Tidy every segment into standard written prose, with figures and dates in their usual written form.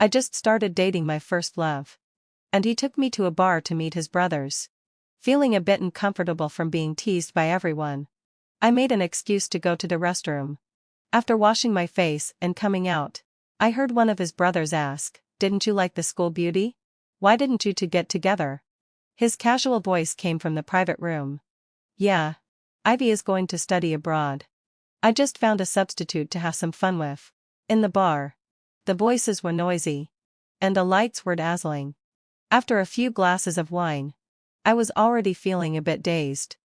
I just started dating my first love. And he took me to a bar to meet his brothers. Feeling a bit uncomfortable from being teased by everyone, I made an excuse to go to the restroom. After washing my face and coming out, I heard one of his brothers ask, "Didn't you like the school beauty? Why didn't you two get together?" His casual voice came from the private room. "Yeah. Ivy is going to study abroad. I just found a substitute to have some fun with." In the bar, the voices were noisy, and the lights were dazzling. After a few glasses of wine, I was already feeling a bit dazed.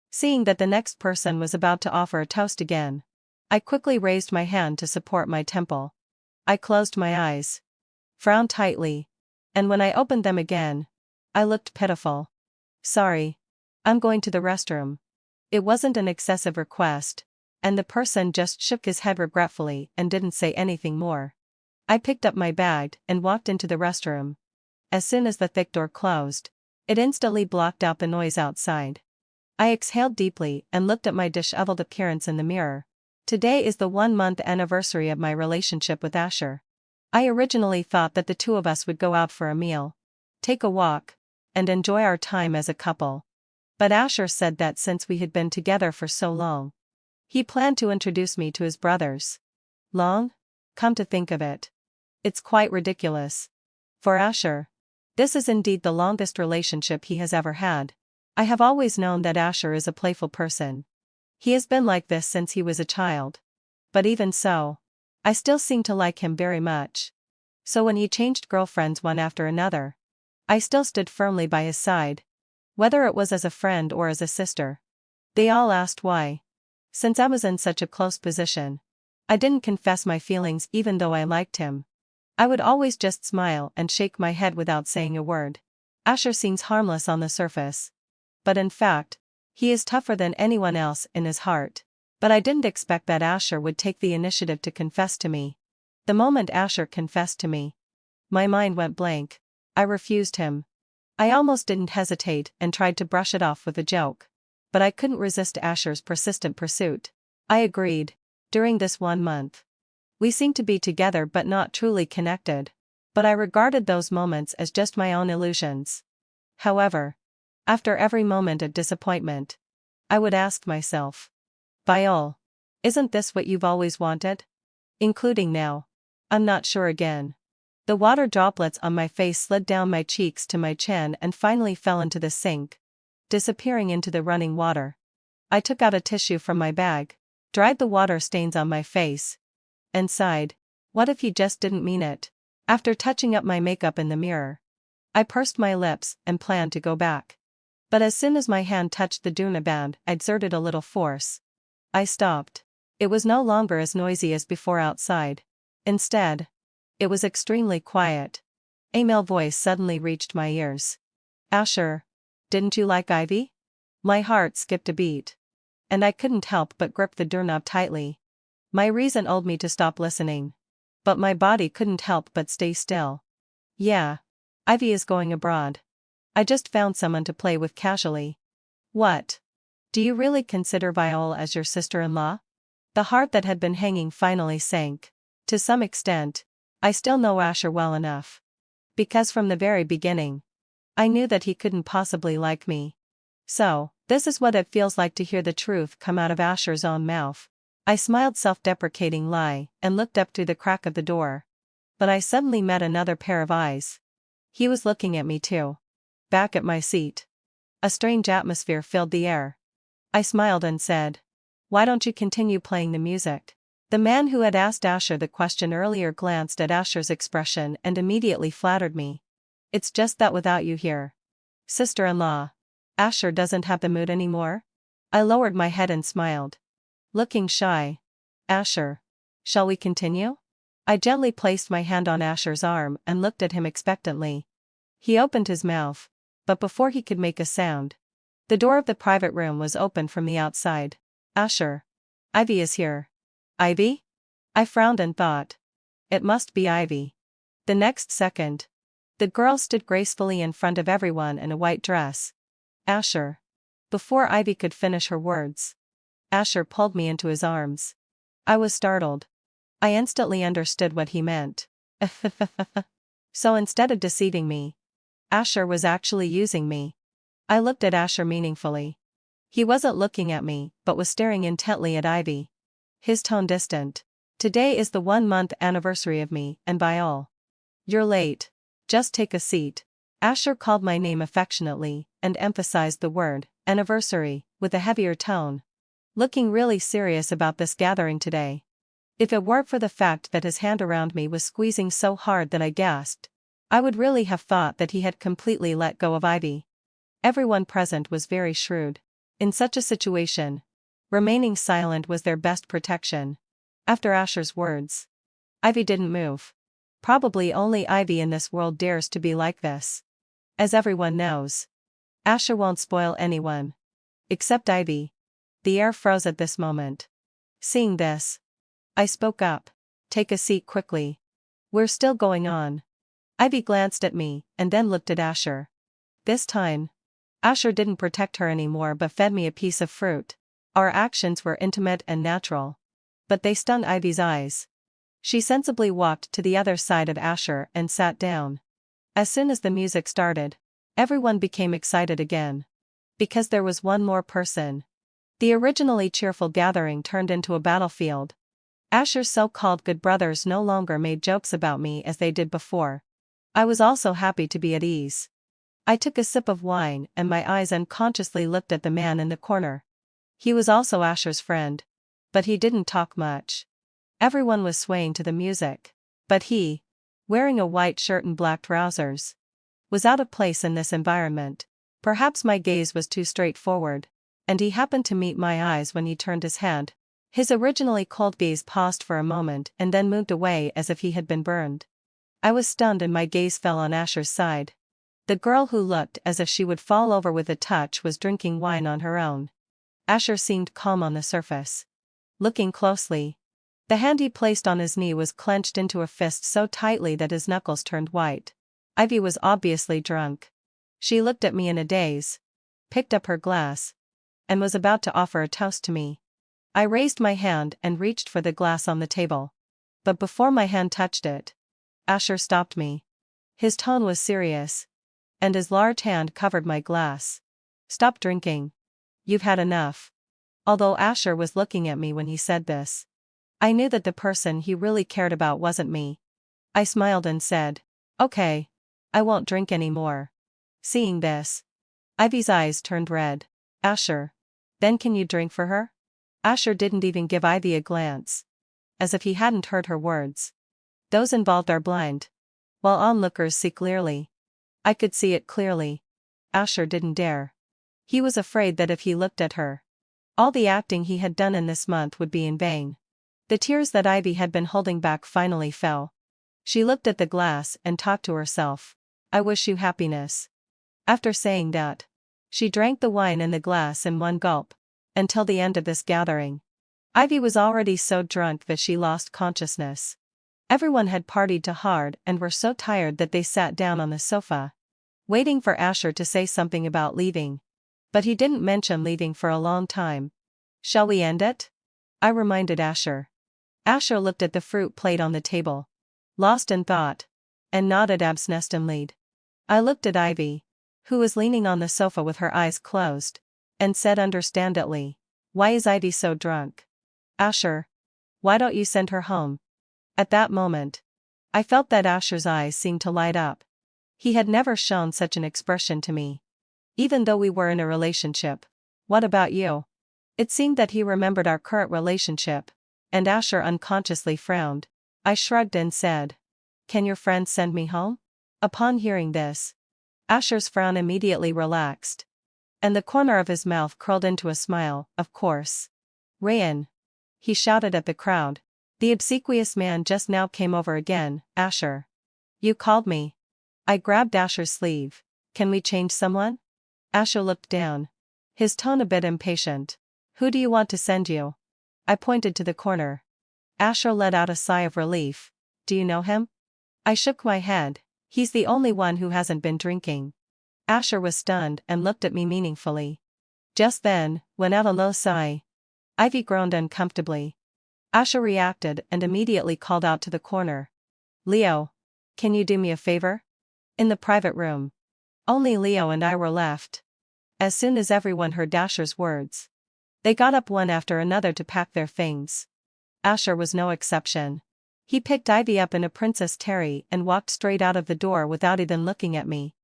Seeing that the next person was about to offer a toast again, I quickly raised my hand to support my temple. I closed my eyes, frowned tightly, and when I opened them again, I looked pitiful. "Sorry. I'm going to the restroom." It wasn't an excessive request, and the person just shook his head regretfully and didn't say anything more. I picked up my bag and walked into the restroom. As soon as the thick door closed, it instantly blocked out the noise outside. I exhaled deeply and looked at my disheveled appearance in the mirror. Today is the 1-month anniversary of my relationship with Asher. I originally thought that the two of us would go out for a meal, take a walk, and enjoy our time as a couple. But Asher said that since we had been together for so long, he planned to introduce me to his brothers. Long? Come to think of it, it's quite ridiculous. For Asher, this is indeed the longest relationship he has ever had. I have always known that Asher is a playful person. He has been like this since he was a child. But even so, I still seem to like him very much. So when he changed girlfriends one after another, I still stood firmly by his side, whether it was as a friend or as a sister. They all asked why. Since I was in such a close position, I didn't confess my feelings even though I liked him. I would always just smile and shake my head without saying a word. Asher seems harmless on the surface, but in fact, he is tougher than anyone else in his heart. But I didn't expect that Asher would take the initiative to confess to me. The moment Asher confessed to me, my mind went blank. I refused him. I almost didn't hesitate and tried to brush it off with a joke. But I couldn't resist Asher's persistent pursuit. I agreed. During this 1 month, we seemed to be together but not truly connected. But I regarded those moments as just my own illusions. However, after every moment of disappointment, I would ask myself, "Viol, isn't this what you've always wanted?" Including now. I'm not sure again. The water droplets on my face slid down my cheeks to my chin and finally fell into the sink, disappearing into the running water. I took out a tissue from my bag, dried the water stains on my face, and sighed. What if he just didn't mean it? After touching up my makeup in the mirror, I pursed my lips and planned to go back. But as soon as my hand touched the doonaband, I exerted a little force. I stopped. It was no longer as noisy as before outside. Instead, it was extremely quiet. A male voice suddenly reached my ears. "Asher, didn't you like Ivy?" My heart skipped a beat, and I couldn't help but grip the doorknob tightly. My reason told me to stop listening, but my body couldn't help but stay still. "Yeah. Ivy is going abroad. I just found someone to play with casually." "What? Do you really consider Viola as your sister-in-law?" The heart that had been hanging finally sank. To some extent, I still know Asher well enough. Because from the very beginning, I knew that he couldn't possibly like me. So, this is what it feels like to hear the truth come out of Asher's own mouth. I smiled self-deprecating lie and looked up through the crack of the door. But I suddenly met another pair of eyes. He was looking at me too. Back at my seat, a strange atmosphere filled the air. I smiled and said, "Why don't you continue playing the music?" The man who had asked Asher the question earlier glanced at Asher's expression and immediately flattered me. "It's just that without you here, sister-in-law, Asher doesn't have the mood anymore." I lowered my head and smiled, looking shy. "Asher, shall we continue?" I gently placed my hand on Asher's arm and looked at him expectantly. He opened his mouth, but before he could make a sound, the door of the private room was opened from the outside. "Asher, Ivy is here." "Ivy?" I frowned and thought, it must be Ivy. The next second, the girl stood gracefully in front of everyone in a white dress. "Asher." Before Ivy could finish her words, Asher pulled me into his arms. I was startled. I instantly understood what he meant. So instead of deceiving me, Asher was actually using me. I looked at Asher meaningfully. He wasn't looking at me, but was staring intently at Ivy. His tone distant. Today is the 1-month anniversary of me, and by all. You're late. Just take a seat. Asher called my name affectionately, and emphasized the word, anniversary, with a heavier tone. Looking really serious about this gathering today. If it weren't for the fact that his hand around me was squeezing so hard that I gasped, I would really have thought that he had completely let go of Ivy. Everyone present was very shrewd. In such a situation, remaining silent was their best protection. After Asher's words, Ivy didn't move. Probably only Ivy in this world dares to be like this. As everyone knows, Asher won't spoil anyone. Except Ivy. The air froze at this moment. Seeing this, I spoke up. Take a seat quickly. We're still going on. Ivy glanced at me, and then looked at Asher. This time, Asher didn't protect her anymore but fed me a piece of fruit. Our actions were intimate and natural. But they stung Ivy's eyes. She sensibly walked to the other side of Asher and sat down. As soon as the music started, everyone became excited again. Because there was one more person. The originally cheerful gathering turned into a battlefield. Asher's so-called good brothers no longer made jokes about me as they did before. I was also happy to be at ease. I took a sip of wine and my eyes unconsciously looked at the man in the corner. He was also Asher's friend. But he didn't talk much. Everyone was swaying to the music. But he, wearing a white shirt and black trousers, was out of place in this environment. Perhaps my gaze was too straightforward, and he happened to meet my eyes when he turned his head. His originally cold gaze paused for a moment and then moved away as if he had been burned. I was stunned and my gaze fell on Asher's side. The girl who looked as if she would fall over with a touch was drinking wine on her own. Asher seemed calm on the surface. Looking closely, the hand he placed on his knee was clenched into a fist so tightly that his knuckles turned white. Ivy was obviously drunk. She looked at me in a daze, picked up her glass, and was about to offer a toast to me. I raised my hand and reached for the glass on the table. But before my hand touched it, Asher stopped me. His tone was serious, and his large hand covered my glass. Stop drinking. You've had enough. Although Asher was looking at me when he said this, I knew that the person he really cared about wasn't me. I smiled and said, okay, I won't drink anymore. Seeing this, Ivy's eyes turned red. Asher, then can you drink for her? Asher didn't even give Ivy a glance. As if he hadn't heard her words. Those involved are blind, while onlookers see clearly. I could see it clearly. Asher didn't dare. He was afraid that if he looked at her, all the acting he had done in this month would be in vain. The tears that Ivy had been holding back finally fell. She looked at the glass and talked to herself. I wish you happiness. After saying that, she drank the wine in the glass in one gulp. Until the end of this gathering, Ivy was already so drunk that she lost consciousness. Everyone had partied too hard and were so tired that they sat down on the sofa, waiting for Asher to say something about leaving. But he didn't mention leaving for a long time. Shall we end it? I reminded Asher. Asher looked at the fruit plate on the table, lost in thought, and nodded absentmindedly. I looked at Ivy, who was leaning on the sofa with her eyes closed, and said understandably, why is Ivy so drunk? Asher, why don't you send her home? At that moment, I felt that Asher's eyes seemed to light up. He had never shown such an expression to me. Even though we were in a relationship. What about you? It seemed that he remembered our current relationship, and Asher unconsciously frowned. I shrugged and said, can your friend send me home? Upon hearing this, Asher's frown immediately relaxed, and the corner of his mouth curled into a smile. Of course. Rayan, he shouted at the crowd. The obsequious man just now came over again. Asher. You called me. I grabbed Asher's sleeve. Can we change someone? Asher looked down, his tone a bit impatient. Who do you want to send you? I pointed to the corner. Asher let out a sigh of relief. Do you know him? I shook my head. He's the only one who hasn't been drinking. Asher was stunned and looked at me meaningfully. Just then, went out a low sigh. Ivy groaned uncomfortably. Asher reacted and immediately called out to the corner. Leo. Can you do me a favor? In the private room. Only Leo and I were left. As soon as everyone heard Asher's words, they got up one after another to pack their things. Asher was no exception. He picked Ivy up in a Princess Terry and walked straight out of the door without even looking at me.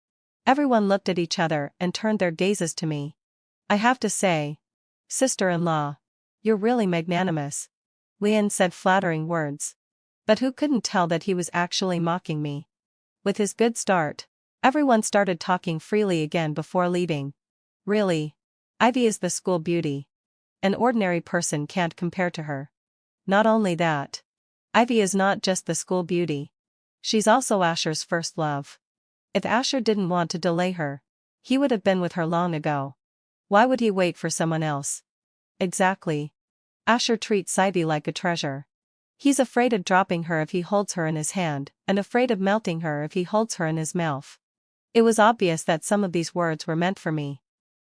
Everyone looked at each other and turned their gazes to me. I have to say, sister-in-law, you're really magnanimous. Leon said flattering words. But who couldn't tell that he was actually mocking me? With his good start, everyone started talking freely again before leaving. Really, Ivy is the school beauty. An ordinary person can't compare to her. Not only that, Ivy is not just the school beauty. She's also Asher's first love. If Asher didn't want to delay her, he would have been with her long ago. Why would he wait for someone else? Exactly. Asher treats Ivy like a treasure. He's afraid of dropping her if he holds her in his hand, and afraid of melting her if he holds her in his mouth. It was obvious that some of these words were meant for me.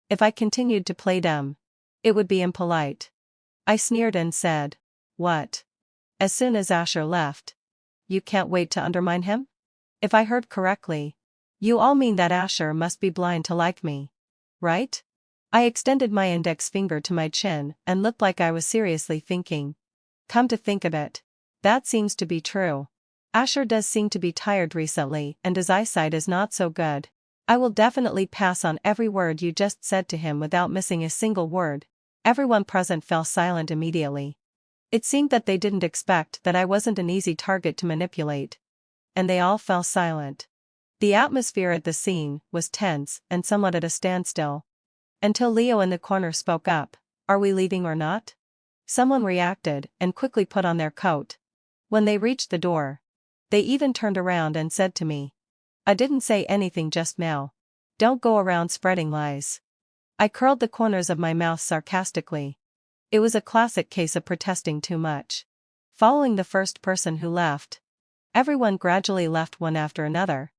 If I continued to play dumb, it would be impolite. I sneered and said, "What?" As soon as Asher left. "You can't wait to undermine him?" If I heard correctly, you all mean that Asher must be blind to like me. Right? I extended my index finger to my chin and looked like I was seriously thinking. Come to think of it, that seems to be true. Asher does seem to be tired recently and his eyesight is not so good. I will definitely pass on every word you just said to him without missing a single word. Everyone present fell silent immediately. It seemed that they didn't expect that I wasn't an easy target to manipulate. And they all fell silent. The atmosphere at the scene was tense and somewhat at a standstill. Until Leo in the corner spoke up, "Are we leaving or not?" Someone reacted and quickly put on their coat. When they reached the door, they even turned around and said to me, "I didn't say anything just now. Don't go around spreading lies." I curled the corners of my mouth sarcastically. It was a classic case of protesting too much. Following the first person who left, everyone gradually left one after another.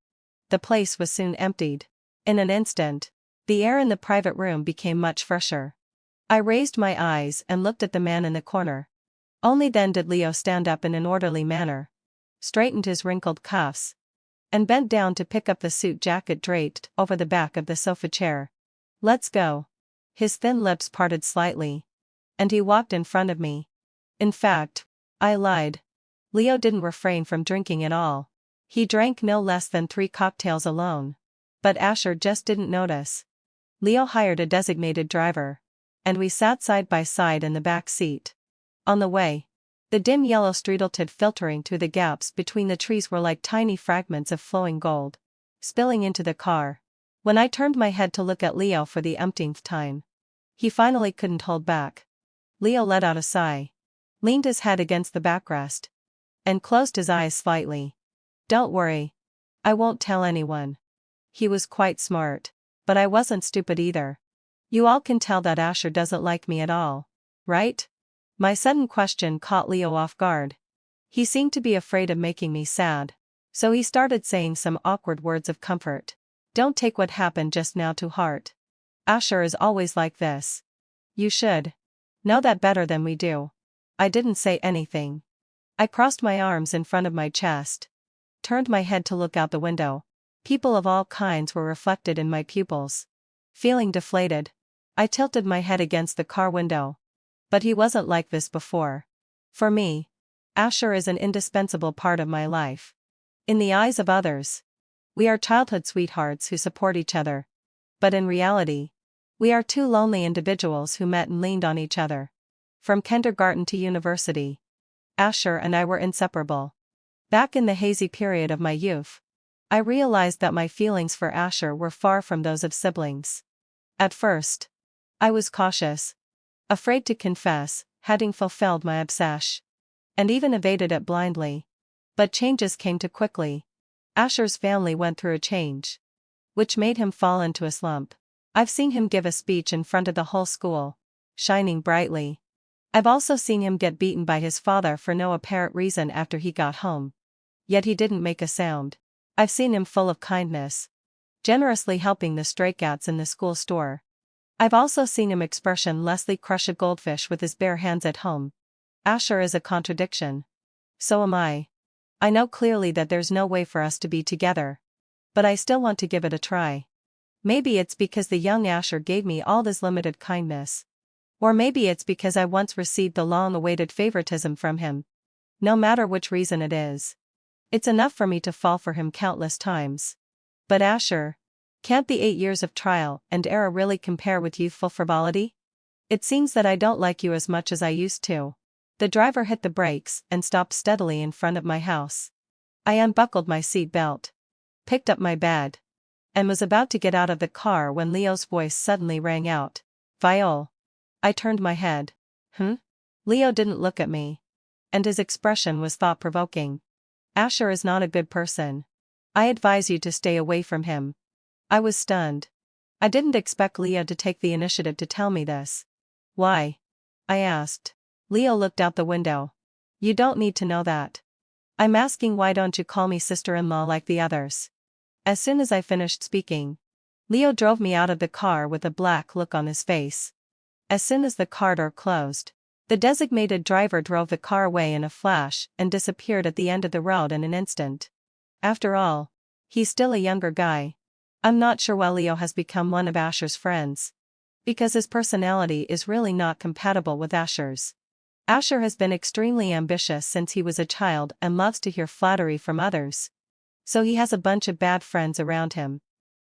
The place was soon emptied. In an instant, the air in the private room became much fresher. I raised my eyes and looked at the man in the corner. Only then did Leo stand up in an orderly manner, straightened his wrinkled cuffs, and bent down to pick up the suit jacket draped over the back of the sofa chair. "Let's go." His thin lips parted slightly, and he walked in front of me. In fact, I lied. Leo didn't refrain from drinking at all. He drank no less than 3 cocktails alone. But Asher just didn't notice. Leo hired a designated driver, and we sat side by side in the back seat. On the way, the dim yellow streetlight filtering through the gaps between the trees were like tiny fragments of flowing gold, spilling into the car. When I turned my head to look at Leo for the umpteenth time, he finally couldn't hold back. Leo let out a sigh, leaned his head against the backrest, and closed his eyes slightly. "Don't worry. I won't tell anyone." He was quite smart, but I wasn't stupid either. You all can tell that Asher doesn't like me at all, right? My sudden question caught Leo off guard. He seemed to be afraid of making me sad, so he started saying some awkward words of comfort. "Don't take what happened just now to heart. Asher is always like this. You should know that better than we do." I didn't say anything. I crossed my arms in front of my chest, turned my head to look out the window. People of all kinds were reflected in my pupils. Feeling deflated, I tilted my head against the car window. But he wasn't like this before. For me, Asher is an indispensable part of my life. In the eyes of others, we are childhood sweethearts who support each other. But in reality, we are 2 lonely individuals who met and leaned on each other. From kindergarten to university, Asher and I were inseparable. Back in the hazy period of my youth, I realized that my feelings for Asher were far from those of siblings. At first, I was cautious, afraid to confess, having fulfilled my obsession, and even evaded it blindly. But changes came too quickly. Asher's family went through a change, which made him fall into a slump. I've seen him give a speech in front of the whole school, shining brightly. I've also seen him get beaten by his father for no apparent reason after he got home. Yet he didn't make a sound. I've seen him full of kindness, generously helping the stray cats in the school store. I've also seen him expressionlessly crush a goldfish with his bare hands at home. Asher is a contradiction. So am I. I know clearly that there's no way for us to be together. But I still want to give it a try. Maybe it's because the young Asher gave me all this limited kindness. Or maybe it's because I once received the long-awaited favoritism from him. No matter which reason it is, it's enough for me to fall for him countless times. But Asher, can't the 8 years of trial and error really compare with youthful frivolity? It seems that I don't like you as much as I used to. The driver hit the brakes and stopped steadily in front of my house. I unbuckled my seat belt, picked up my bag, and was about to get out of the car when Leo's voice suddenly rang out. Viol. I turned my head. Leo didn't look at me. And his expression was thought-provoking. Asher is not a good person. I advise you to stay away from him. I was stunned. I didn't expect Leo to take the initiative to tell me this. Why? I asked. Leo looked out the window. You don't need to know that. I'm asking, why don't you call me sister-in-law like the others? As soon as I finished speaking, Leo drove me out of the car with a black look on his face. As soon as the car door closed, the designated driver drove the car away in a flash and disappeared at the end of the road in an instant. After all, he's still a younger guy. I'm not sure why Leo has become one of Asher's friends. Because his personality is really not compatible with Asher's. Asher has been extremely ambitious since he was a child and loves to hear flattery from others. So he has a bunch of bad friends around him.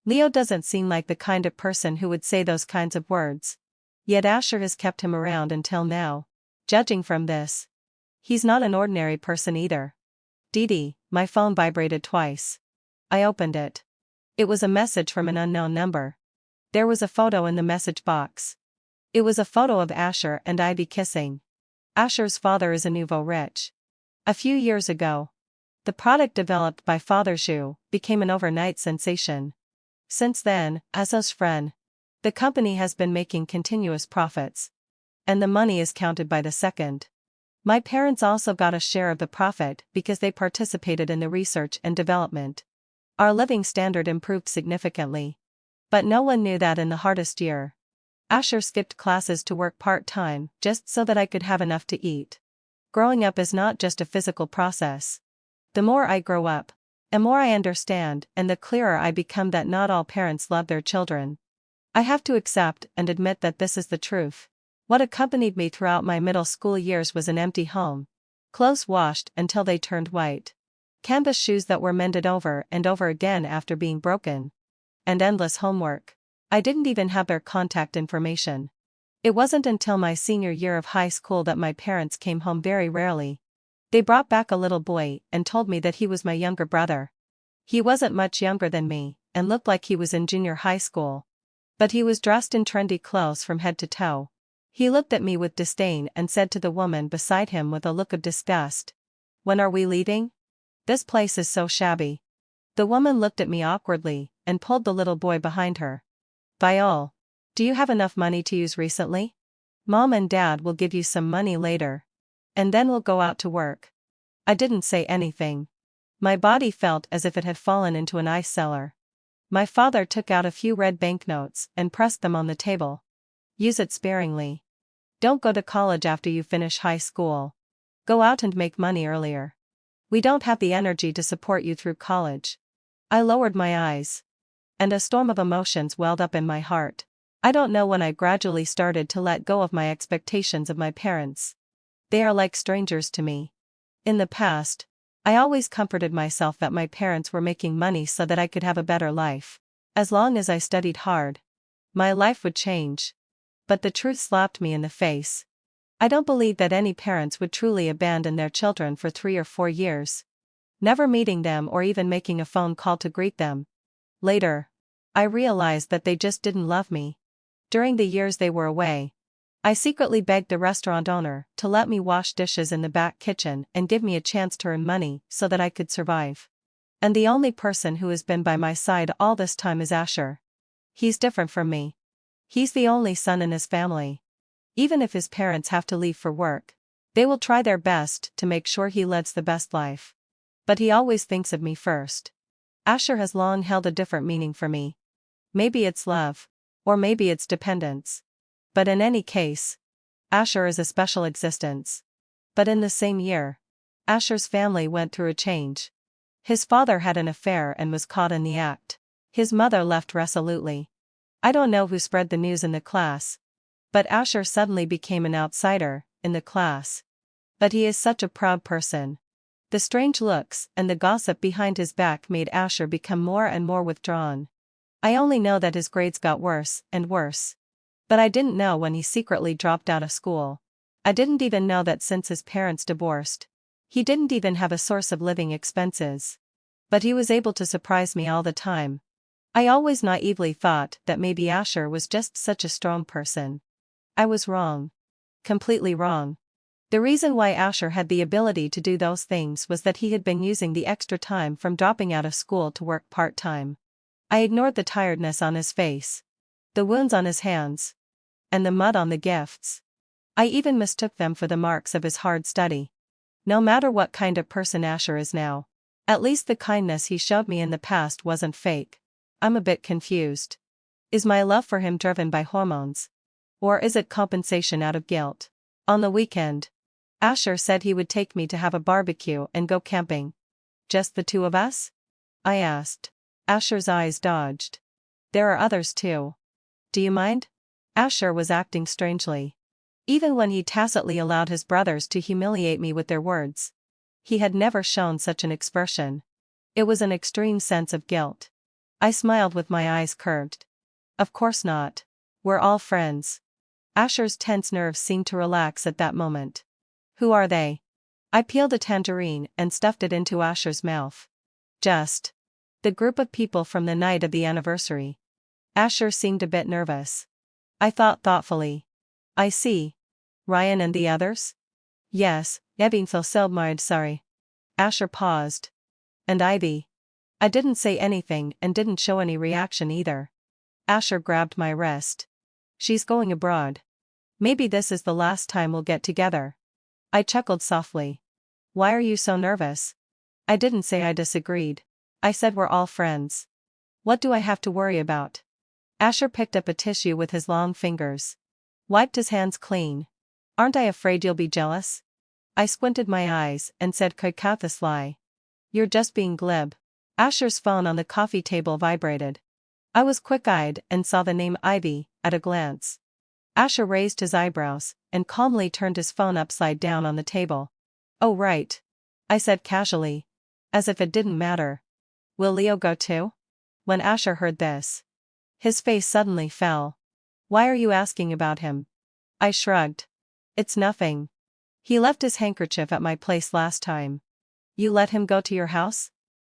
Leo doesn't seem like the kind of person who would say those kinds of words. Yet Asher has kept him around until now. Judging from this, he's not an ordinary person either. Dee, my phone vibrated twice. I opened it. It was a message from an unknown number. There was a photo in the message box. It was a photo of Asher and Ivy kissing. Asher's father is a nouveau riche. A few years ago, the product developed by Father Zhu became an overnight sensation. Since then, as O's friend, the company has been making continuous profits. And the money is counted by the second. My parents also got a share of the profit because they participated in the research and development. Our living standard improved significantly. But no one knew that in the hardest year. Asher skipped classes to work part-time just so that I could have enough to eat. Growing up is not just a physical process. The more I grow up, the more I understand, and the clearer I become that not all parents love their children. I have to accept and admit that this is the truth. What accompanied me throughout my middle school years was an empty home. Clothes washed until they turned white. Canvas shoes that were mended over and over again after being broken. And endless homework. I didn't even have their contact information. It wasn't until my senior year of high school that my parents came home very rarely. They brought back a little boy and told me that he was my younger brother. He wasn't much younger than me, and looked like he was in junior high school. But he was dressed in trendy clothes from head to toe. He looked at me with disdain and said to the woman beside him with a look of disgust, "When are we leaving? This place is so shabby." The woman looked at me awkwardly and pulled the little boy behind her. "Viol, do you have enough money to use recently? Mom and Dad will give you some money later. And then we'll go out to work." I didn't say anything. My body felt as if it had fallen into an ice cellar. My father took out a few red banknotes and pressed them on the table. "Use it sparingly. Don't go to college after you finish high school. Go out and make money earlier. We don't have the energy to support you through college." I lowered my eyes. And a storm of emotions welled up in my heart. I don't know when I gradually started to let go of my expectations of my parents. They are like strangers to me. In the past, I always comforted myself that my parents were making money so that I could have a better life. As long as I studied hard, my life would change. But the truth slapped me in the face. I don't believe that any parents would truly abandon their children for 3 or 4 years. Never meeting them or even making a phone call to greet them. Later, I realized that they just didn't love me. During the years they were away, I secretly begged the restaurant owner to let me wash dishes in the back kitchen and give me a chance to earn money so that I could survive. And the only person who has been by my side all this time is Asher. He's different from me. He's the only son in his family. Even if his parents have to leave for work, they will try their best to make sure he leads the best life. But he always thinks of me first. Asher has long held a different meaning for me. Maybe it's love, or maybe it's dependence. But in any case, Asher is a special existence. But in the same year, Asher's family went through a change. His father had an affair and was caught in the act. His mother left resolutely. I don't know who spread the news in the class, but Asher suddenly became an outsider in the class. But he is such a proud person. The strange looks and the gossip behind his back made Asher become more and more withdrawn. I only know that his grades got worse and worse. But I didn't know when he secretly dropped out of school. I didn't even know that since his parents divorced, he didn't even have a source of living expenses. But he was able to surprise me all the time. I always naively thought that maybe Asher was just such a strong person. I was wrong. Completely wrong. The reason why Asher had the ability to do those things was that he had been using the extra time from dropping out of school to work part-time. I ignored the tiredness on his face, the wounds on his hands, and the mud on the gifts. I even mistook them for the marks of his hard study. No matter what kind of person Asher is now, at least the kindness he showed me in the past wasn't fake. I'm a bit confused. Is my love for him driven by hormones? Or is it compensation out of guilt? On the weekend, Asher said he would take me to have a barbecue and go camping. Just the two of us? I asked. Asher's eyes dodged. There are others too. Do you mind? Asher was acting strangely. Even when he tacitly allowed his brothers to humiliate me with their words, he had never shown such an expression. It was an extreme sense of guilt. I smiled with my eyes curved. Of course not. We're all friends. Asher's tense nerves seemed to relax at that moment. Who are they? I peeled a tangerine and stuffed it into Asher's mouth. Just the group of people from the night of the anniversary. Asher seemed a bit nervous. I thought thoughtfully. I see. Ryan and the others? Yes, Evin Filselmard, sorry. Asher paused. And Ivy. I didn't say anything and didn't show any reaction either. Asher grabbed my wrist. She's going abroad. Maybe this is the last time we'll get together. I chuckled softly. Why are you so nervous? I didn't say I disagreed. I said we're all friends. What do I have to worry about? Asher picked up a tissue with his long fingers. Wiped his hands clean. Aren't I afraid you'll be jealous? I squinted my eyes and said Kikathasly. You're just being glib. Asher's phone on the coffee table vibrated. I was quick-eyed and saw the name Ivy at a glance. Asher raised his eyebrows and calmly turned his phone upside down on the table. Oh right. I said casually. As if it didn't matter. Will Leo go too? When Asher heard this, his face suddenly fell. Why are you asking about him? I shrugged. It's nothing. He left his handkerchief at my place last time. You let him go to your house?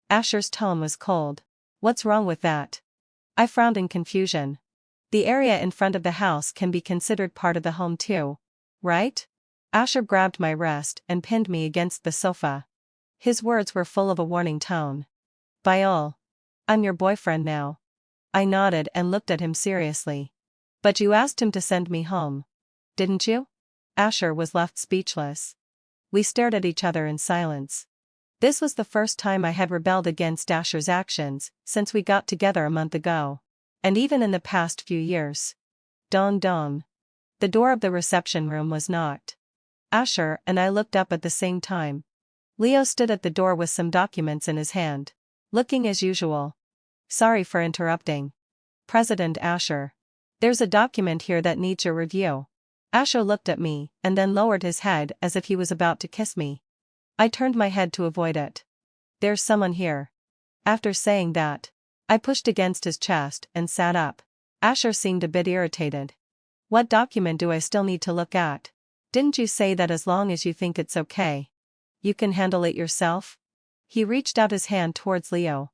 Asher's tone was cold. What's wrong with that? I frowned in confusion. The area in front of the house can be considered part of the home too, right? Asher grabbed my wrist and pinned me against the sofa. His words were full of a warning tone. Bayal. I'm your boyfriend now. I nodded and looked at him seriously. But you asked him to send me home. Didn't you? Asher was left speechless. We stared at each other in silence. This was the first time I had rebelled against Asher's actions since we got together a month ago. And even in the past few years. Dong dong. The door of the reception room was knocked. Asher and I looked up at the same time. Leo stood at the door with some documents in his hand. Looking as usual. Sorry for interrupting. President Asher. There's a document here that needs your review. Asher looked at me and then lowered his head as if he was about to kiss me. I turned my head to avoid it. There's someone here. After saying that, I pushed against his chest and sat up. Asher seemed a bit irritated. What document do I still need to look at? Didn't you say that as long as you think it's okay, you can handle it yourself? He reached out his hand towards Leo.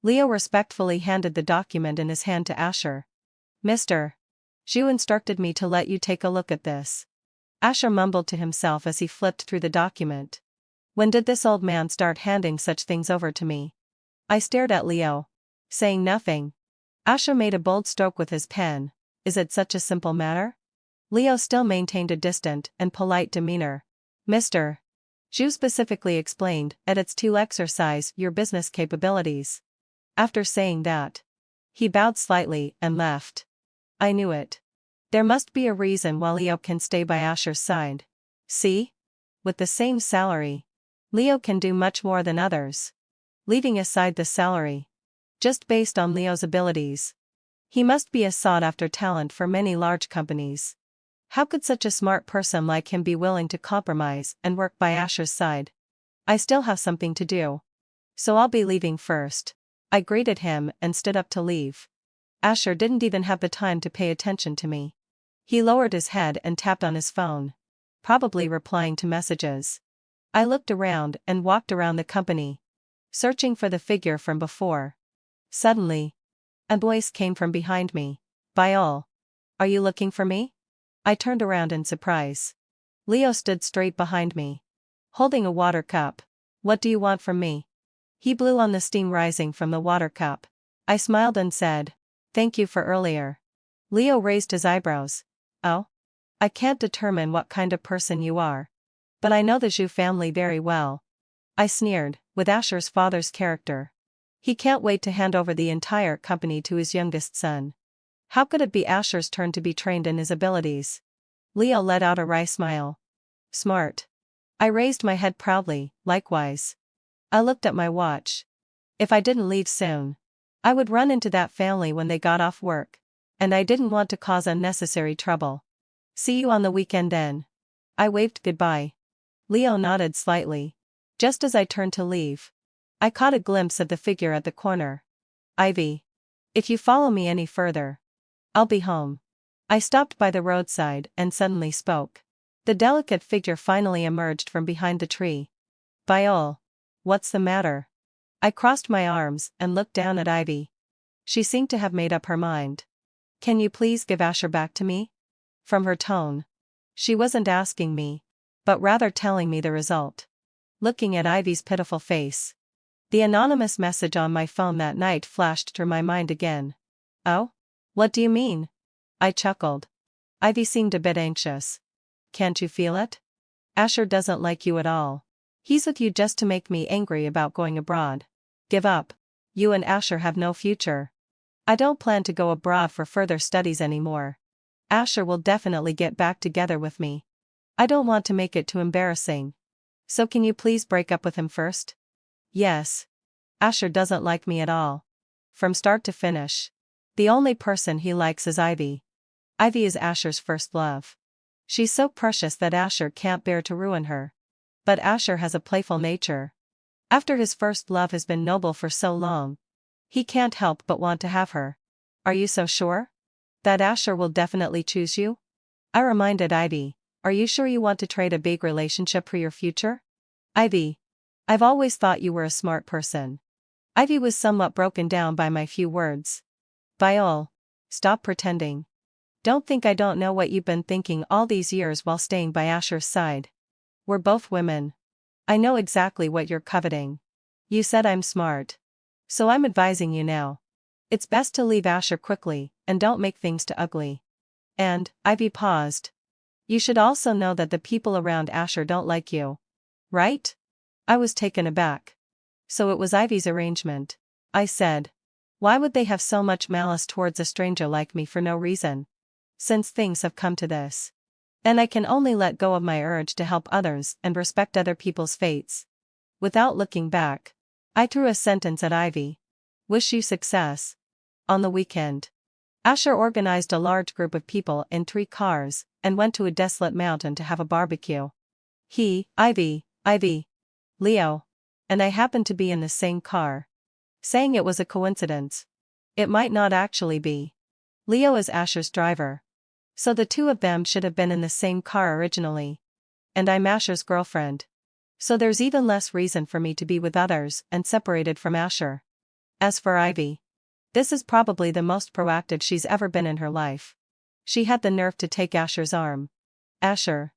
Leo respectfully handed the document in his hand to Asher. Mr. Zhu instructed me to let you take a look at this. Asher mumbled to himself as he flipped through the document. When did this old man start handing such things over to me? I stared at Leo, saying nothing. Asher made a bold stroke with his pen. Is it such a simple matter? Leo still maintained a distant and polite demeanor. Mr. Zhu specifically explained that it's to exercise your business capabilities. After saying that, he bowed slightly and left. I knew it. There must be a reason why Leo can stay by Asher's side. See? With the same salary. Leo can do much more than others. Leaving aside the salary. Just based on Leo's abilities. He must be a sought-after talent for many large companies. How could such a smart person like him be willing to compromise and work by Asher's side? I still have something to do. So I'll be leaving first. I greeted him and stood up to leave. Asher didn't even have the time to pay attention to me. He lowered his head and tapped on his phone. Probably replying to messages. I looked around and walked around the company, searching for the figure from before. Suddenly, a voice came from behind me. Bayal. Are you looking for me? I turned around in surprise. Leo stood straight behind me, holding a water cup. What do you want from me? He blew on the steam rising from the water cup. I smiled and said, thank you for earlier. Leo raised his eyebrows. Oh? I can't determine what kind of person you are. But I know the Zhu family very well. I sneered, with Asher's father's character. He can't wait to hand over the entire company to his youngest son. How could it be Asher's turn to be trained in his abilities? Leo let out a wry smile. Smart. I raised my head proudly, likewise. I looked at my watch. If I didn't leave soon, I would run into that family when they got off work. And I didn't want to cause unnecessary trouble. See you on the weekend then. I waved goodbye. Leo nodded slightly. Just as I turned to leave, I caught a glimpse of the figure at the corner. Ivy. If you follow me any further, I'll be home. I stopped by the roadside and suddenly spoke. The delicate figure finally emerged from behind the tree. Bayal. What's the matter? I crossed my arms and looked down at Ivy. She seemed to have made up her mind. Can you please give Asher back to me? From her tone, she wasn't asking me, but rather telling me the result. Looking at Ivy's pitiful face. The anonymous message on my phone that night flashed through my mind again. Oh? What do you mean? I chuckled. Ivy seemed a bit anxious. Can't you feel it? Asher doesn't like you at all. He's with you just to make me angry about going abroad. Give up. You and Asher have no future. I don't plan to go abroad for further studies anymore. Asher will definitely get back together with me. I don't want to make it too embarrassing. So can you please break up with him first? Yes. Asher doesn't like me at all. From start to finish. The only person he likes is Ivy. Ivy is Asher's first love. She's so precious that Asher can't bear to ruin her. But Asher has a playful nature. After his first love has been noble for so long, he can't help but want to have her. Are you so sure? That Asher will definitely choose you? I reminded Ivy, are you sure you want to trade a big relationship for your future? Ivy. I've always thought you were a smart person. Ivy was somewhat broken down by my few words. Bayal. Stop pretending. Don't think I don't know what you've been thinking all these years while staying by Asher's side. We're both women. I know exactly what you're coveting. You said I'm smart. So I'm advising you now. It's best to leave Asher quickly, and don't make things too ugly. And, Ivy paused. You should also know that the people around Asher don't like you. Right? I was taken aback. So it was Ivy's arrangement, I said. Why would they have so much malice towards a stranger like me for no reason? Since things have come to this, then I can only let go of my urge to help others and respect other people's fates. Without looking back, I threw a sentence at Ivy. Wish you success. On the weekend, Asher organized a large group of people in 3 cars and went to a desolate mountain to have a barbecue. He, Ivy, Leo, and I happened to be in the same car. Saying it was a coincidence. It might not actually be. Leo is Asher's driver. So the two of them should have been in the same car originally. And I'm Asher's girlfriend. So there's even less reason for me to be with others and separated from Asher. As for Ivy, this is probably the most proactive she's ever been in her life. She had the nerve to take Asher's arm. Asher.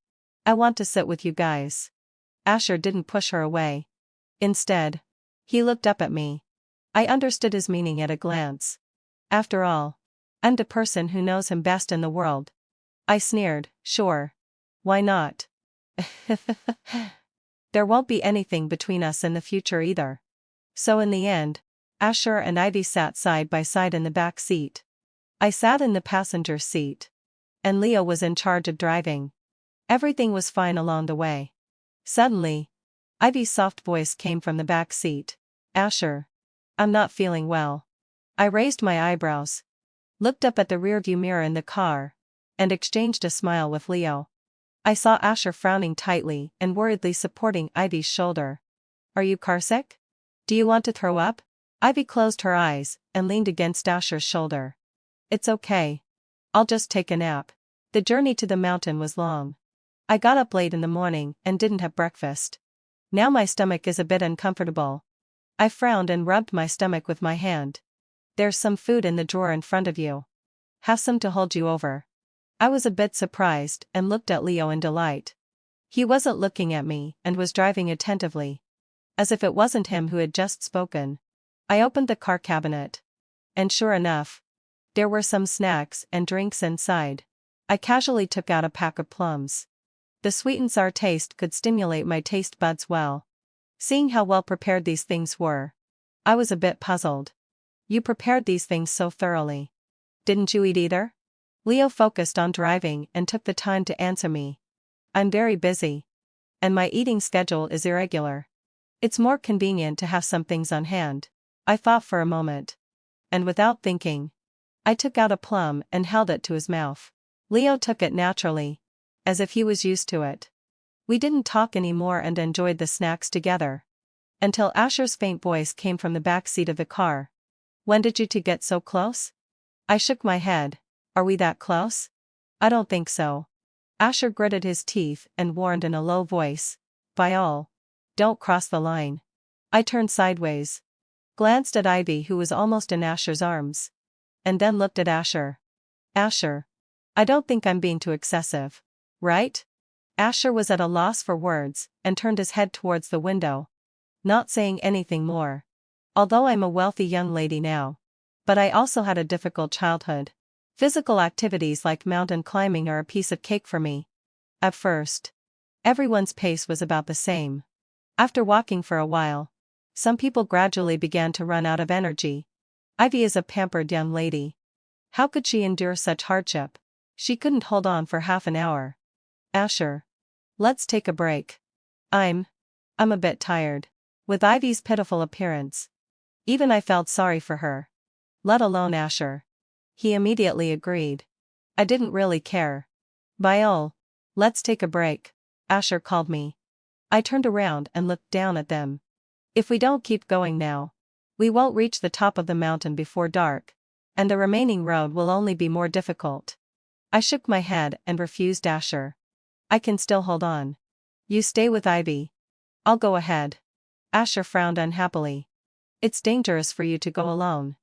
I want to sit with you guys. Asher didn't push her away. Instead, he looked up at me. I understood his meaning at a glance. After all, I'm the person who knows him best in the world. I sneered, sure. Why not? There won't be anything between us in the future either. So in the end, Asher and Ivy sat side by side in the back seat. I sat in the passenger seat. And Leo was in charge of driving. Everything was fine along the way. Suddenly, Ivy's soft voice came from the back seat. Asher. I'm not feeling well. I raised my eyebrows, looked up at the rearview mirror in the car, and exchanged a smile with Leo. I saw Asher frowning tightly and worriedly supporting Ivy's shoulder. Are you carsick? Do you want to throw up? Ivy closed her eyes and leaned against Asher's shoulder. It's okay. I'll just take a nap. The journey to the mountain was long. I got up late in the morning and didn't have breakfast. Now my stomach is a bit uncomfortable. I frowned and rubbed my stomach with my hand. There's some food in the drawer in front of you. Have some to hold you over. I was a bit surprised and looked at Leo in delight. He wasn't looking at me and was driving attentively, as if it wasn't him who had just spoken. I opened the car cabinet. And sure enough, there were some snacks and drinks inside. I casually took out a pack of plums. The sweet and sour taste could stimulate my taste buds well. Seeing how well prepared these things were, I was a bit puzzled. You prepared these things so thoroughly. Didn't you eat either? Leo focused on driving and took the time to answer me. I'm very busy. And my eating schedule is irregular. It's more convenient to have some things on hand. I thought for a moment. And without thinking, I took out a plum and held it to his mouth. Leo took it naturally, as if he was used to it. We didn't talk anymore and enjoyed the snacks together. Until Asher's faint voice came from the back seat of the car. When did you two get so close? I shook my head. Are we that close? I don't think so. Asher gritted his teeth and warned in a low voice. Viol. Don't cross the line. I turned sideways, glanced at Ivy who was almost in Asher's arms, and then looked at Asher. Asher. I don't think I'm being too excessive, right? Asher was at a loss for words and turned his head towards the window, not saying anything more. Although I'm a wealthy young lady now, but I also had a difficult childhood. Physical activities like mountain climbing are a piece of cake for me. At first, everyone's pace was about the same. After walking for a while, some people gradually began to run out of energy. Ivy is a pampered young lady. How could she endure such hardship? She couldn't hold on for half an hour. Asher. Let's take a break. I'm a bit tired. With Ivy's pitiful appearance, even I felt sorry for her. Let alone Asher. He immediately agreed. I didn't really care. Viol. Let's take a break. Asher called me. I turned around and looked down at them. If we don't keep going now, we won't reach the top of the mountain before dark, and the remaining road will only be more difficult. I shook my head and refused Asher. I can still hold on. You stay with Ivy. I'll go ahead. Asher frowned unhappily. It's dangerous for you to go alone.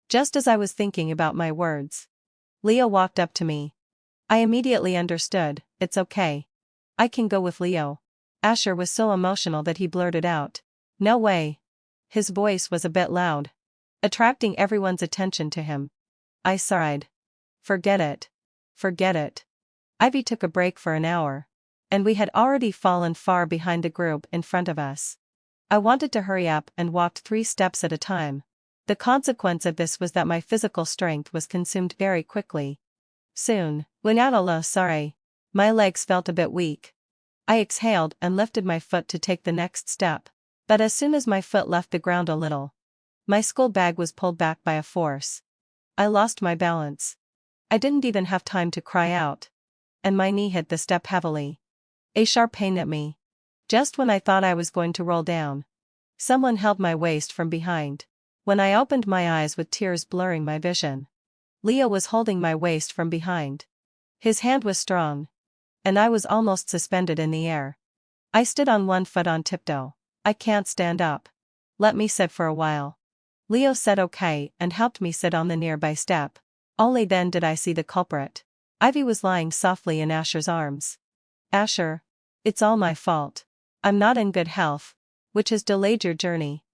Just as I was thinking about my words, Leo walked up to me. I immediately understood. It's okay. I can go with Leo. Asher was so emotional that he blurted out, no way. His voice was a bit loud, attracting everyone's attention to him. I sighed. Forget it. Forget it. Ivy took a break for an hour, and we had already fallen far behind the group in front of us. I wanted to hurry up and walked 3 steps at a time. The consequence of this was that my physical strength was consumed very quickly. Soon, my legs felt a bit weak. I exhaled and lifted my foot to take the next step, but as soon as my foot left the ground a little, my school bag was pulled back by a force. I lost my balance. I didn't even have time to cry out, and my knee hit the step heavily. A sharp pain hit me. Just when I thought I was going to roll down, someone held my waist from behind. When I opened my eyes with tears blurring my vision, Leo was holding my waist from behind. His hand was strong, and I was almost suspended in the air. I stood on one foot on tiptoe. I can't stand up. Let me sit for a while. Leo said okay and helped me sit on the nearby step. Only then did I see the culprit. Ivy was lying softly in Asher's arms. Asher. It's all my fault. I'm not in good health, which has delayed your journey.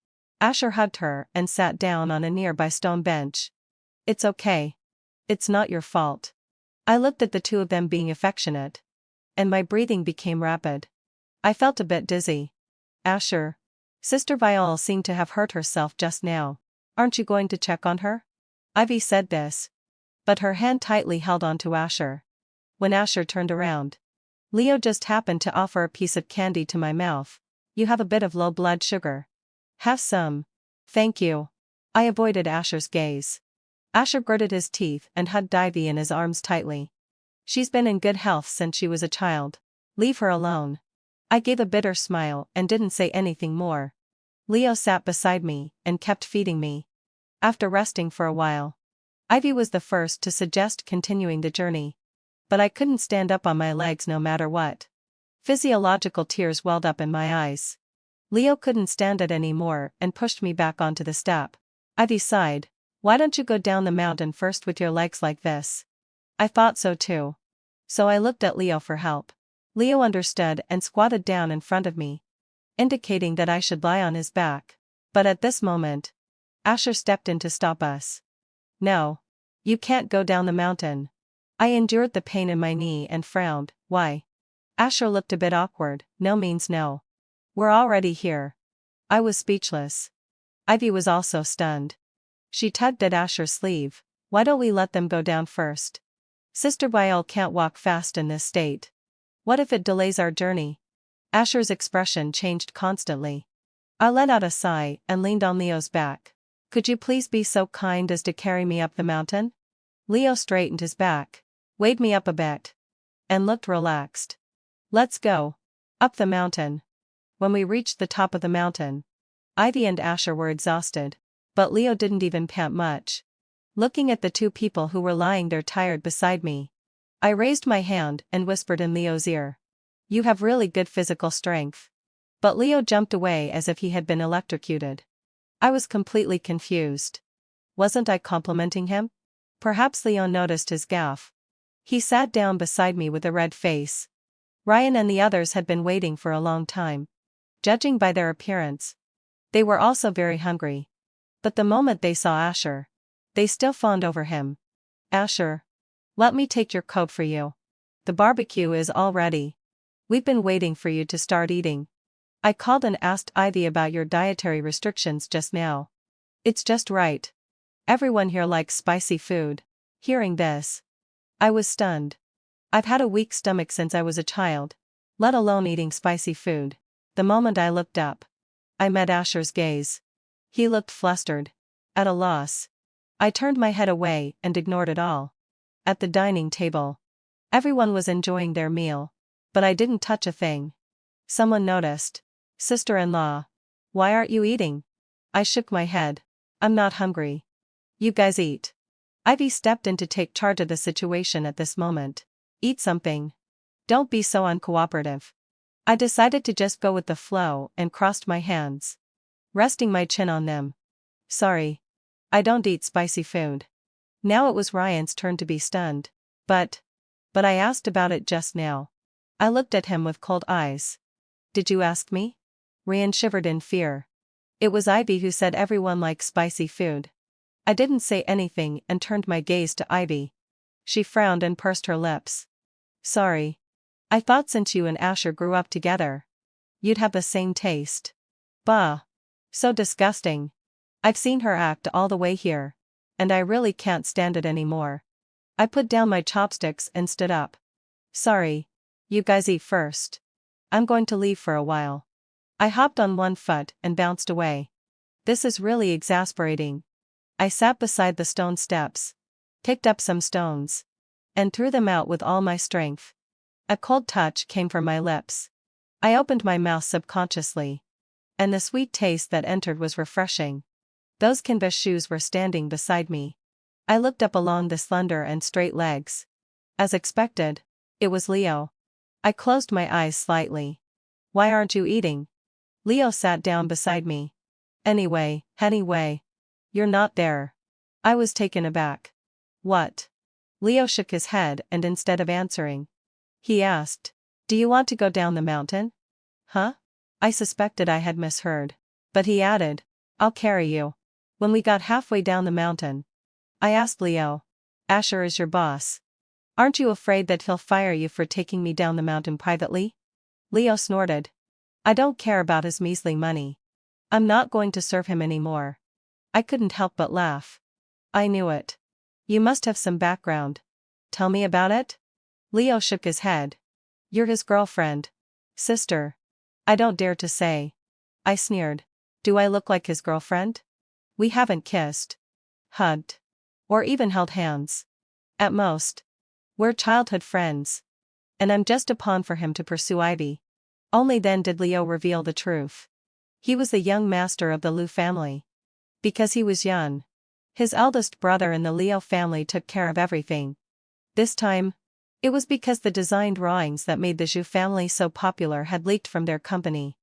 Asher hugged her and sat down on a nearby stone bench. It's okay. It's not your fault. I looked at the two of them being affectionate, and my breathing became rapid. I felt a bit dizzy. Asher. Sister Viol seemed to have hurt herself just now. Aren't you going to check on her? Ivy said this, but her hand tightly held onto Asher. When Asher turned around, Leo just happened to offer a piece of candy to my mouth. You have a bit of low blood sugar. Have some. Thank you. I avoided Asher's gaze. Asher gritted his teeth and hugged Ivy in his arms tightly. She's been in good health since she was a child. Leave her alone. I gave a bitter smile and didn't say anything more. Leo sat beside me and kept feeding me. After resting for a while, Ivy was the first to suggest continuing the journey. But I couldn't stand up on my legs no matter what. Physiological tears welled up in my eyes. Leo couldn't stand it anymore and pushed me back onto the step. Ivy sighed. Why don't you go down the mountain first with your legs like this? I thought so too. So I looked at Leo for help. Leo understood and squatted down in front of me, indicating that I should lie on his back. But at this moment, Asher stepped in to stop us. No. You can't go down the mountain. I endured the pain in my knee and frowned. Why? Asher looked a bit awkward. No means no. We're already here. I was speechless. Ivy was also stunned. She tugged at Asher's sleeve. Why don't we let them go down first? Sister Viol can't walk fast in this state. What if it delays our journey? Asher's expression changed constantly. I let out a sigh and leaned on Leo's back. Could you please be so kind as to carry me up the mountain? Leo straightened his back, weighed me up a bit, and looked relaxed. Let's go. Up the mountain. When we reached the top of the mountain, Ivy and Asher were exhausted, but Leo didn't even pant much. Looking at the two people who were lying there tired beside me, I raised my hand and whispered in Leo's ear. You have really good physical strength. But Leo jumped away as if he had been electrocuted. I was completely confused. Wasn't I complimenting him? Perhaps Leo noticed his gaffe. He sat down beside me with a red face. Ryan and the others had been waiting for a long time. Judging by their appearance, they were also very hungry. But the moment they saw Asher, they still fawned over him. Asher, let me take your coat for you. The barbecue is all ready. We've been waiting for you to start eating. I called and asked Ivy about your dietary restrictions just now. It's just right. Everyone here likes spicy food. Hearing this, I was stunned. I've had a weak stomach since I was a child, let alone eating spicy food. The moment I looked up, I met Asher's gaze. He looked flustered, at a loss. I turned my head away and ignored it all. At the dining table, everyone was enjoying their meal, but I didn't touch a thing. Someone noticed. Sister-in-law. Why aren't you eating? I shook my head. I'm not hungry. You guys eat. Ivy stepped in to take charge of the situation at this moment. Eat something. Don't be so uncooperative. I decided to just go with the flow and crossed my hands, resting my chin on them. Sorry. I don't eat spicy food. Now it was Ryan's turn to be stunned. But I asked about it just now. I looked at him with cold eyes. Did you ask me? Ryan shivered in fear. It was Ivy who said everyone likes spicy food. I didn't say anything and turned my gaze to Ivy. She frowned and pursed her lips. Sorry. I thought since you and Asher grew up together, you'd have the same taste. Bah. So disgusting. I've seen her act all the way here, and I really can't stand it anymore. I put down my chopsticks and stood up. Sorry. You guys eat first. I'm going to leave for a while. I hopped on one foot and bounced away. This is really exasperating. I sat beside the stone steps, picked up some stones, and threw them out with all my strength. A cold touch came from my lips. I opened my mouth subconsciously, and the sweet taste that entered was refreshing. Those canvas shoes were standing beside me. I looked up along the slender and straight legs. As expected, it was Leo. I closed my eyes slightly. Why aren't you eating? Leo sat down beside me. Anyway, you're not there. I was taken aback. What? Leo shook his head and instead of answering, he asked, do you want to go down the mountain? Huh? I suspected I had misheard. But he added, I'll carry you. When we got halfway down the mountain, I asked Leo, Asher is your boss. Aren't you afraid that he'll fire you for taking me down the mountain privately? Leo snorted. I don't care about his measly money. I'm not going to serve him anymore. I couldn't help but laugh. I knew it. You must have some background. Tell me about it? Leo shook his head. You're his girlfriend. Sister. I don't dare to say. I sneered. Do I look like his girlfriend? We haven't kissed, hugged, or even held hands. At most, we're childhood friends. And I'm just a pawn for him to pursue Ivy. Only then did Leo reveal the truth. He was the young master of the Liu family. Because he was young. His eldest brother in the Leo family took care of everything. This time, it was because the design drawings that made the Zhu family so popular had leaked from their company.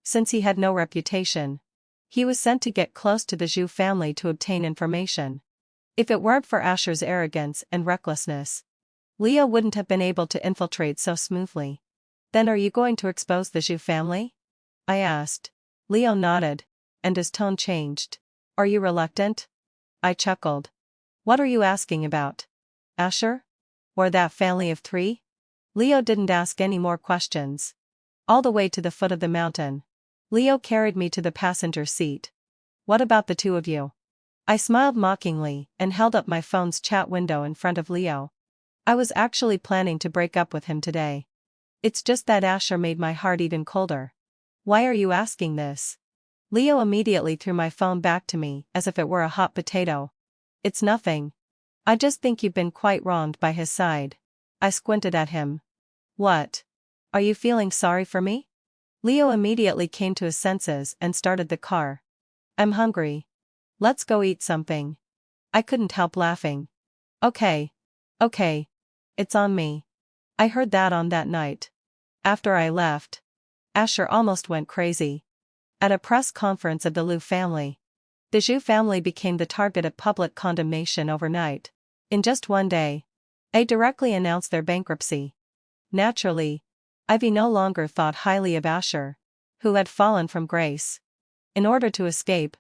Since he had no reputation, he was sent to get close to the Zhu family to obtain information. If it weren't for Asher's arrogance and recklessness, Leo wouldn't have been able to infiltrate so smoothly. Then are you going to expose the Zhu family? I asked. Leo nodded, and his tone changed. Are you reluctant? I chuckled. What are you asking about? Asher? Or that family of 3? Leo didn't ask any more questions. All the way to the foot of the mountain, Leo carried me to the passenger seat. What about the 2 of you? I smiled mockingly and held up my phone's chat window in front of Leo. I was actually planning to break up with him today. It's just that Asher made my heart even colder. Why are you asking this? Leo immediately threw my phone back to me as if it were a hot potato. It's nothing. I just think you've been quite wronged by his side. I squinted at him. What? Are you feeling sorry for me? Leo immediately came to his senses and started the car. I'm hungry. Let's go eat something. I couldn't help laughing. Okay. Okay. It's on me. I heard that on that night. After I left, Asher almost went crazy. At a press conference of the Liu family, the Zhu family became the target of public condemnation overnight. In just one day, they directly announced their bankruptcy. Naturally, Ivy no longer thought highly of Asher, who had fallen from grace. In order to escape,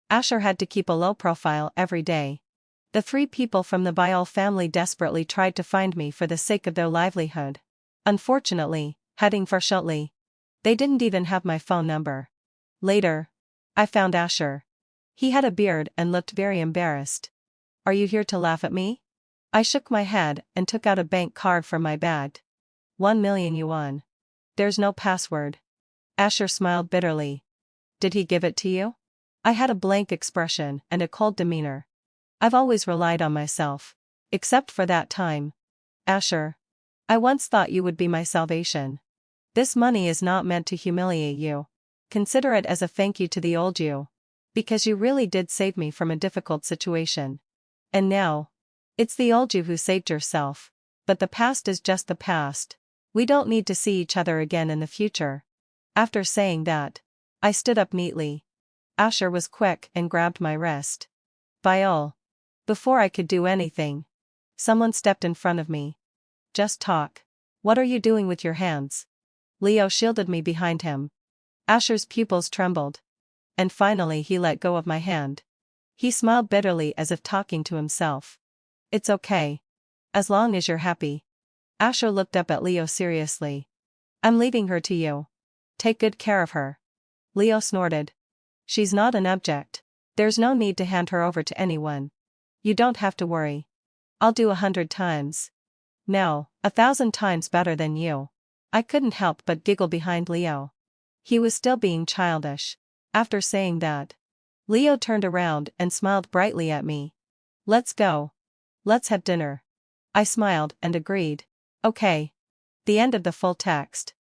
Asher had to keep a low profile every day. The 3 people from the Bial family desperately tried to find me for the sake of their livelihood. Unfortunately, heading for shortly, they didn't even have my phone number. Later, I found Asher. He had a beard and looked very embarrassed. Are you here to laugh at me? I shook my head and took out a bank card from my bag. 1 million yuan. There's no password. Asher smiled bitterly. Did he give it to you? I had a blank expression and a cold demeanor. I've always relied on myself. Except for that time. Asher. I once thought you would be my salvation. This money is not meant to humiliate you. Consider it as a thank you to the old you. Because you really did save me from a difficult situation. And now, it's the old you who saved yourself. But the past is just the past. We don't need to see each other again in the future. After saying that, I stood up neatly. Asher was quick and grabbed my wrist. Bial. Before I could do anything, someone stepped in front of me. Just talk. What are you doing with your hands? Leo shielded me behind him. Asher's pupils trembled. And finally he let go of my hand. He smiled bitterly as if talking to himself. It's okay. As long as you're happy. Asher looked up at Leo seriously. I'm leaving her to you. Take good care of her. Leo snorted. She's not an object. There's no need to hand her over to anyone. You don't have to worry. I'll do 100 times. No, 1,000 times better than you. I couldn't help but giggle behind Leo. He was still being childish. After saying that, Leo turned around and smiled brightly at me. Let's go. Let's have dinner. I smiled and agreed. Okay. The end of the full text.